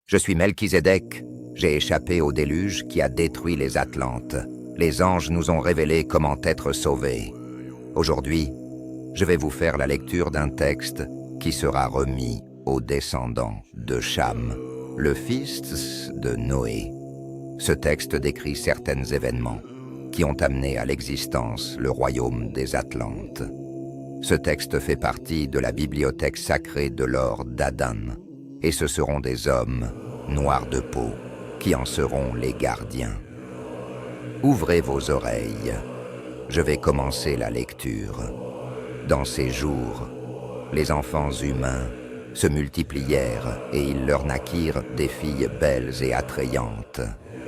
Je suis Melchizedek. J'ai échappé au déluge qui a détruit les Atlantes. Les anges nous ont révélé comment être sauvés. Aujourd'hui, je vais vous faire la lecture d'un texte qui sera remis aux descendants de Cham, le fils de Noé. Ce texte décrit certains événements qui ont amené à l'existence le royaume des Atlantes. Ce texte fait partie de la bibliothèque sacrée de l'or d'Adan, et ce seront des hommes noirs de peau qui en seront les gardiens. Ouvrez vos oreilles, je vais commencer la lecture. Dans ces jours, les enfants humains se multiplièrent et il leur naquirent des filles belles et attrayantes.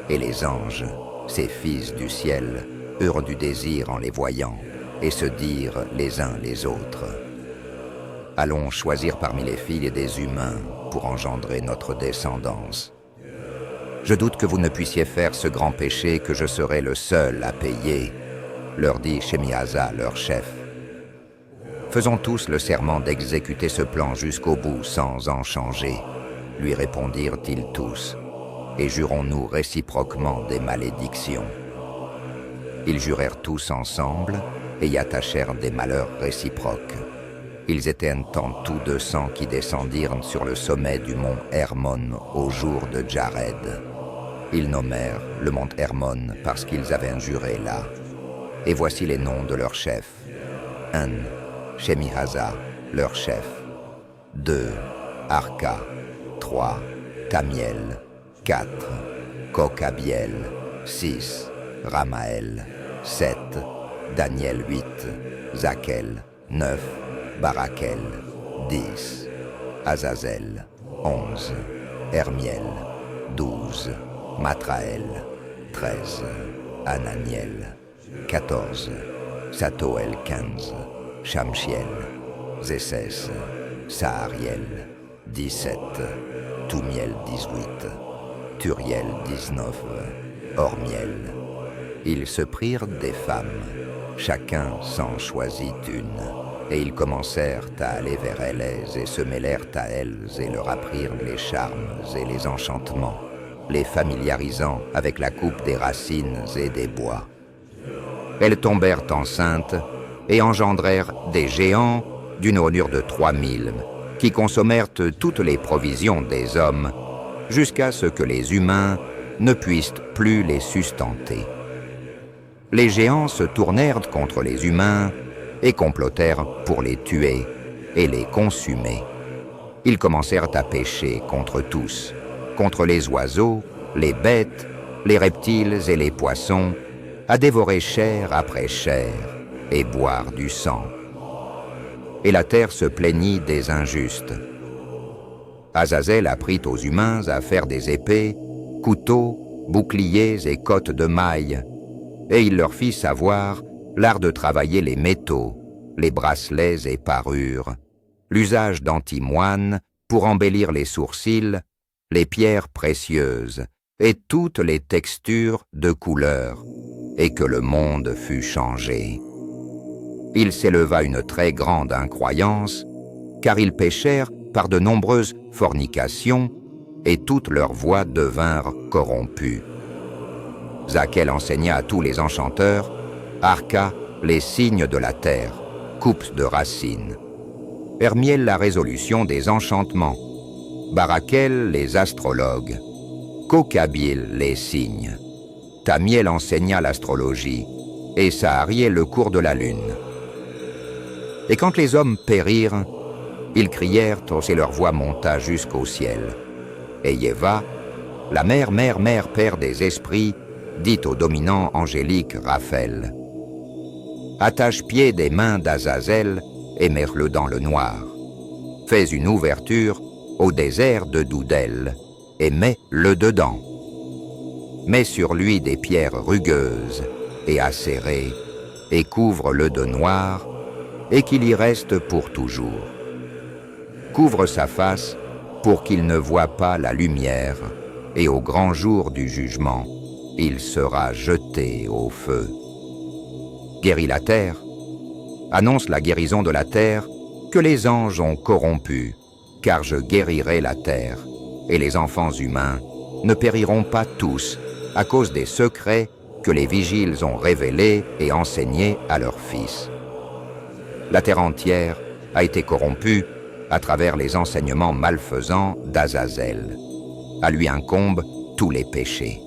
Et les anges, ces fils du ciel, eurent du désir en les voyant et se dirent les uns les autres: allons choisir parmi les filles des humains pour engendrer notre descendance. Je doute que vous ne puissiez faire ce grand péché que je serai le seul à payer, leur dit Shemihaza, leur chef. Faisons tous le serment d'exécuter ce plan jusqu'au bout sans en changer, lui répondirent-ils tous, et jurons-nous réciproquement des malédictions. Ils jurèrent tous ensemble et y attachèrent des malheurs réciproques. Ils étaient un temps tous 200 qui descendirent sur le sommet du mont Hermon au jour de Jared. Ils nommèrent le mont Hermon parce qu'ils avaient juré là. Et voici les noms de leurs chefs. 1. Shemihaza, leur chef. 2. Arka. 3. Tamiel. 4. Kokabiel. 6. Ramael. 7. Daniel 8. Zakel. 9. Barakel. 10. Azazel. 11. Hermiel. 12. Matraël. 13. Ananiel. 14. Satoel 15. Shamshiel. Zéses. Sahariel. 17. Toumiel 18. Turiel 19. Ormiel. Ils se prirent des femmes, chacun s'en choisit une, et ils commencèrent à aller vers elles et se mêlèrent à elles et leur apprirent les charmes et les enchantements, les familiarisant avec la coupe des racines et des bois. Elles tombèrent enceintes et engendrèrent des géants d'une hauteur de 3000, qui consommèrent toutes les provisions des hommes, jusqu'à ce que les humains ne puissent plus les sustenter. Les géants se tournèrent contre les humains et complotèrent pour les tuer et les consumer. Ils commencèrent à pécher contre tous, contre les oiseaux, les bêtes, les reptiles et les poissons, à dévorer chair après chair et boire du sang. Et la terre se plaignit des injustes. Azazel apprit aux humains à faire des épées, couteaux, boucliers et cottes de mailles, et il leur fit savoir l'art de travailler les métaux, les bracelets et parures, l'usage d'antimoine pour embellir les sourcils, les pierres précieuses et toutes les textures de couleurs, et que le monde fut changé. Il s'éleva une très grande incroyance, car ils péchèrent par de nombreuses fornications, et toutes leurs voies devinrent corrompues. Zakel enseigna à tous les enchanteurs, Arka les signes de la terre, coupes de racines, Hermiel la résolution des enchantements, Barakel les astrologues, Kokabil les signes, Tamiel enseigna l'astrologie, et Sahariel le cours de la lune. Et quand les hommes périrent, ils crièrent et leur voix monta jusqu'au ciel. Et Yeva, la mère, père des esprits, dit au dominant angélique Raphaël: attache pied des mains d'Azazel et mets-le dans le noir. Fais une ouverture au désert de Doudel et mets-le dedans. Mets sur lui des pierres rugueuses et acérées et couvre-le de noir et qu'il y reste pour toujours. Couvre sa face pour qu'il ne voie pas la lumière et au grand jour du jugement, il sera jeté au feu. Guéris la terre, annonce la guérison de la terre que les anges ont corrompue, car je guérirai la terre et les enfants humains ne périront pas tous à cause des secrets que les vigiles ont révélés et enseignés à leurs fils. La terre entière a été corrompue à travers les enseignements malfaisants d'Azazel. À lui incombent tous les péchés.